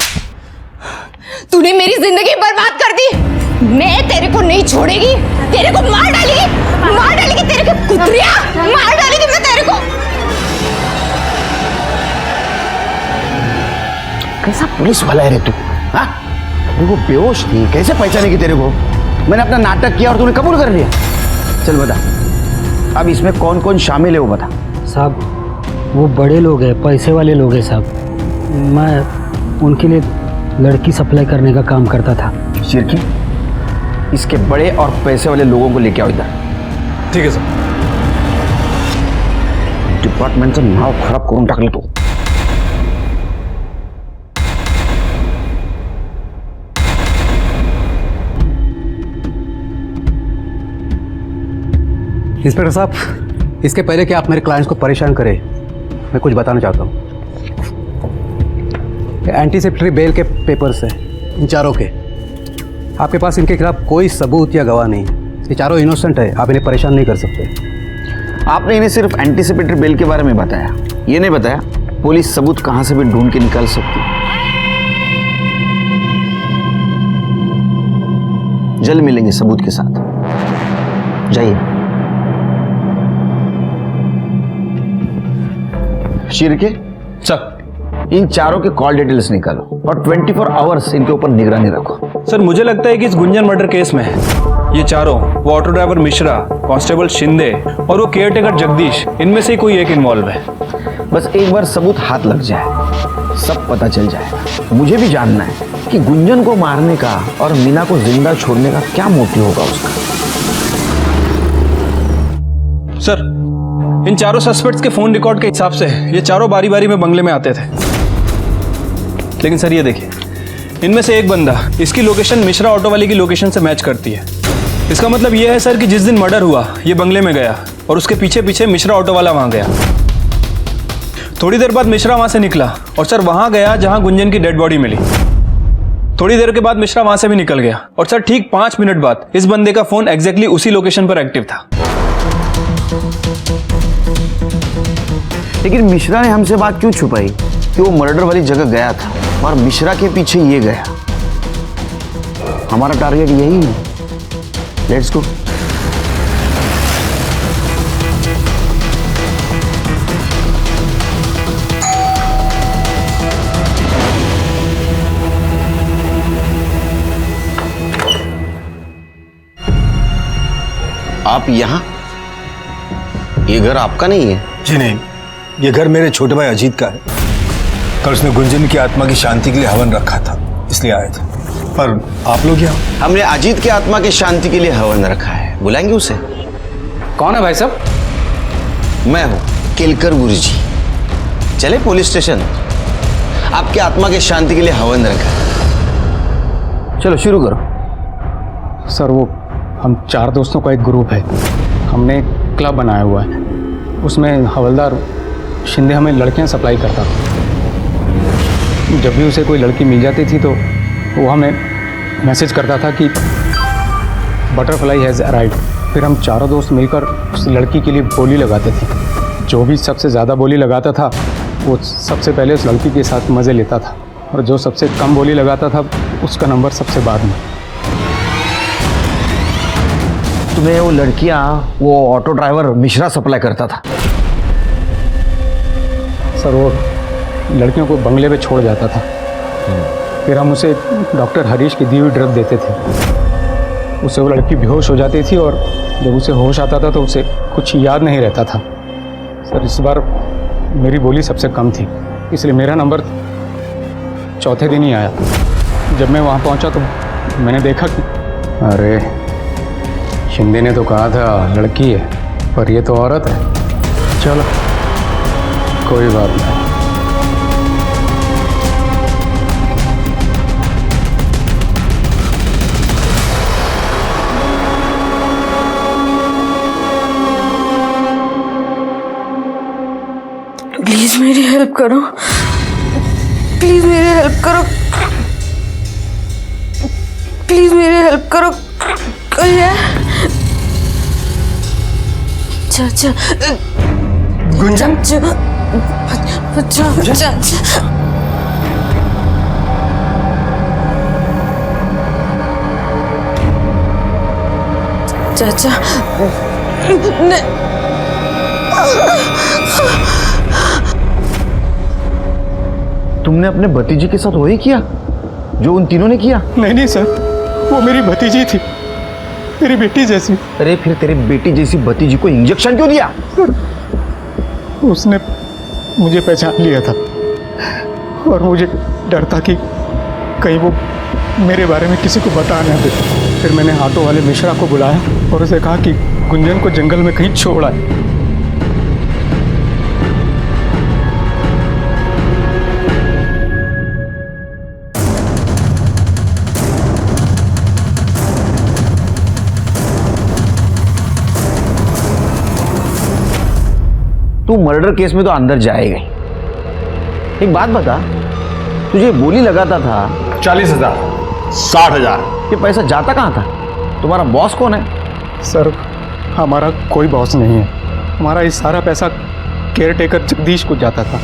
तूने मेरी जिंदगी बर्बाद कर दी। मैं तेरे को नहीं छोड़ेगी, तेरे को मार डालेगी तेरे को। कुत्रिया, मार डालेगी मैं तेरे को। कैसा पुलिस वाला है रे तू? हाँ, वो बेहोश थी, कैसे पहचानेगी तेरे को? मैंने अपना नाटक किया और तूने कबूल कर लिया। चल बता, अब इसमें कौन कौन शामिल है वो बता। साहब वो बड़े लोग हैं, पैसे वाले लोग हैं साहब। मैं उनके लिए लड़की सप्लाई करने का काम करता था। शिरकी, इसके बड़े और पैसे वाले लोगों को लेके आओ इधर। ठीक है सर। डिपार्टमेंटचं नाव खराब करून टाकलं तू। इंस्पेक्टर साहब, इसके पहले कि आप मेरे क्लाइंट्स को परेशान करें, मैं कुछ बताना चाहता हूँ। एंटीसिपेटरी बेल के पेपर्स हैं इन चारों के। आपके पास इनके खिलाफ कोई सबूत या गवाह नहीं। ये चारों इनोसेंट है, आप इन्हें परेशान नहीं कर सकते। आपने इन्हें सिर्फ एंटीसिपेटरी बेल के बारे में बताया, ये नहीं बताया पुलिस सबूत कहां से भी ढूंढ के निकाल सकती। जल्द मिलेंगे सबूत के साथ, जाइए। शिरके, सर इन चारों के कॉल डिटेल्स निकालो और 24 आवर्स इनके ऊपर निगरानी रखो। सर, मुझे लगता है कि इस गुंजन मर्डर केस में ये चारों, वो auto driver Mishra, constable Shinde और वो केयरटेकर जगदीश, इनमें से कोई एक इन्वॉल्व है। बस एक बार सबूत हाथ लग जाए सब पता चल जाएगा। मुझे भी जानना है कि गुंजन को मारने का और मीना को जिंदा छोड़ने का क्या मोटिव होगा उसका। सर, इन चारों सस्पेक्ट्स के फोन रिकॉर्ड के हिसाब से ये चारों बारी बारी में बंगले में आते थे। लेकिन सर ये देखिए, इनमें से एक बंदा, इसकी लोकेशन मिश्रा ऑटो वाले की लोकेशन से मैच करती है। इसका मतलब ये है सर कि जिस दिन मर्डर हुआ ये बंगले में गया और उसके पीछे पीछे मिश्रा ऑटो वाला वहां गया। थोड़ी देर बाद मिश्रा वहां से निकला और सर वहां गया जहां गुंजन की डेड बॉडी मिली। थोड़ी देर के बाद मिश्रा वहां से भी निकल गया और सर ठीक 5 मिनट बाद इस बंदे का फोन एग्जैक्टली उसी लोकेशन पर एक्टिव था। लेकिन मिश्रा ने हमसे बात क्यों छुपाई कि वो मर्डर वाली जगह गया था और मिश्रा के पीछे ये गया? हमारा टारगेट यही है। Let's go. आप यहाँ? ये घर आपका नहीं है? जी नहीं, ये घर मेरे छोटे भाई अजीत का है। कल उसने गुंजन की आत्मा की शांति के लिए हवन रखा था, इसलिए आए थे। पर आप लोग यहाँ? हमने अजीत की आत्मा की शांति के लिए हवन रखा है। बुलाएंगे उसे? कौन है भाई साहब? मैं हूँ केलकर गुरुजी। चले पुलिस स्टेशन, आपकी आत्मा की शांति के लिए हवन रखा है। चलो शुरू करो। सर वो हम 4 दोस्तों का एक ग्रुप है, हमने एक क्लब बनाया हुआ है, उसमें हवलदार शिंदे हमें लड़कियां सप्लाई करता था। जब भी उसे कोई लड़की मिल जाती थी तो वो हमें मैसेज करता था कि बटरफ्लाई हैज़ अराइव्ड। फिर हम चारों दोस्त मिलकर उस लड़की के लिए बोली लगाते थे। जो भी सबसे ज़्यादा बोली लगाता था वो सबसे पहले उस लड़की के साथ मज़े लेता था, और जो सबसे कम बोली लगाता था उसका नंबर सबसे बाद में। तुम्हें वो लड़कियां वो ऑटो ड्राइवर मिश्रा सप्लाई करता था? सर वो लड़कियों को बंगले पे छोड़ जाता था, फिर हम उसे डॉक्टर हरीश की दी हुई ड्रग देते थे। उससे वो लड़की बेहोश हो जाती थी और जब उसे होश आता था तो उसे कुछ याद नहीं रहता था। सर इस बार मेरी बोली सबसे कम थी, इसलिए मेरा नंबर चौथे दिन ही आया। जब मैं वहाँ पहुँचा तो मैंने देखा कि अरे शिंदे ने तो कहा था लड़की है, पर ये तो औरत है। चलो कोई बात नहीं। प्लीज मेरी हेल्प करो, प्लीज मेरी हेल्प करो, प्लीज मेरी हेल्प करो। कोई है? चाचा गुंजन? चाचा चाचा तुमने अपने भतीजे के साथ वही किया जो उन तीनों ने किया? नहीं सर, वो मेरी भतीजी थी, मेरी बेटी जैसी। अरे फिर तेरे बेटी जैसी भतीजी को इंजेक्शन क्यों दिया? उसने मुझे पहचान लिया था और मुझे डर था कि कहीं वो मेरे बारे में किसी को बता ना दे। फिर मैंने ऑटो वाले मिश्रा को बुलाया और उसे कहा कि गुंजन को जंगल में कहीं छोड़ आए। तू मर्डर केस में तो अंदर जाएगा ही। एक बात बता, तुझे बोली लगाता था 40,000 60,000, ये पैसा जाता कहाँ था? तुम्हारा बॉस कौन है? सर हमारा कोई बॉस नहीं है, हमारा ये सारा पैसा केयर टेकर जगदीश को जाता था।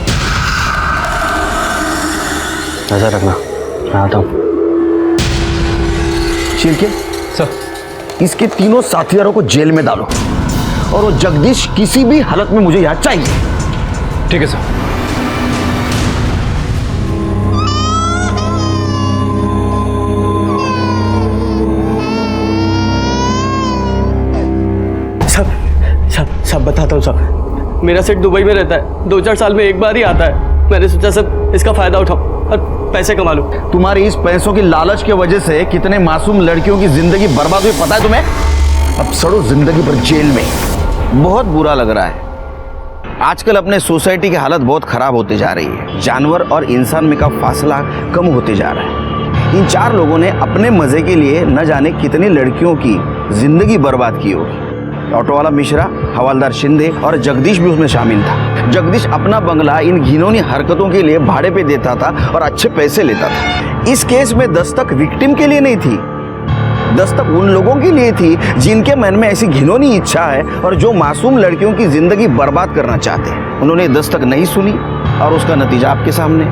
नजर रखना, मैं आता हूँ। शिरके सर इसके तीनों साथियों को जेल में डालो और वो जगदीश किसी भी हालत में मुझे यहाँ चाहिए। ठीक है सर। सब बताता हूँ सब। मेरा सेठ दुबई में रहता है, 2-4 साल में एक बार ही आता है। मैंने सोचा सब इसका फायदा उठाऊं और पैसे कमा लूं। तुम्हारी इस पैसों की लालच की वजह से कितने मासूम लड़कियों की जिंदगी बर्बाद हुई पता है तुम्हें? अब सड़ो जिंदगी भर जेल में। बहुत बुरा लग रहा है। आजकल अपने सोसाइटी की हालत बहुत खराब होती जा रही है। जानवर और इंसान में का फासला कम होते जा रहा है। इन 4 लोगों ने अपने मजे के लिए न जाने कितनी लड़कियों की जिंदगी बर्बाद की होगी। ऑटो वाला मिश्रा हवालदार शिंदे और जगदीश भी उसमें शामिल था। जगदीश अपना बंगला इन घिनौनी हरकतों के लिए भाड़े पे देता था और अच्छे पैसे लेता था। इस केस में दस्तक विक्टिम के लिए नहीं थी, दस्तक उन लोगों के लिए थी जिनके मन में ऐसी घिनौनी इच्छा है और जो मासूम लड़कियों की जिंदगी बर्बाद करना चाहते हैं। उन्होंने दस्तक नहीं सुनी और उसका नतीजा आपके सामने।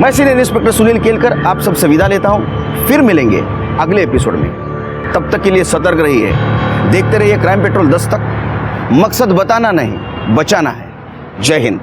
मैं सीनियर इंस्पेक्टर सुनील केलकर आप सबसे विदा लेता हूं। फिर मिलेंगे अगले एपिसोड में। तब तक के लिए सतर्क रहिए, देखते रहिए क्राइम पेट्रोल दस्तक। मकसद बताना नहीं, बचाना है। जय हिंद।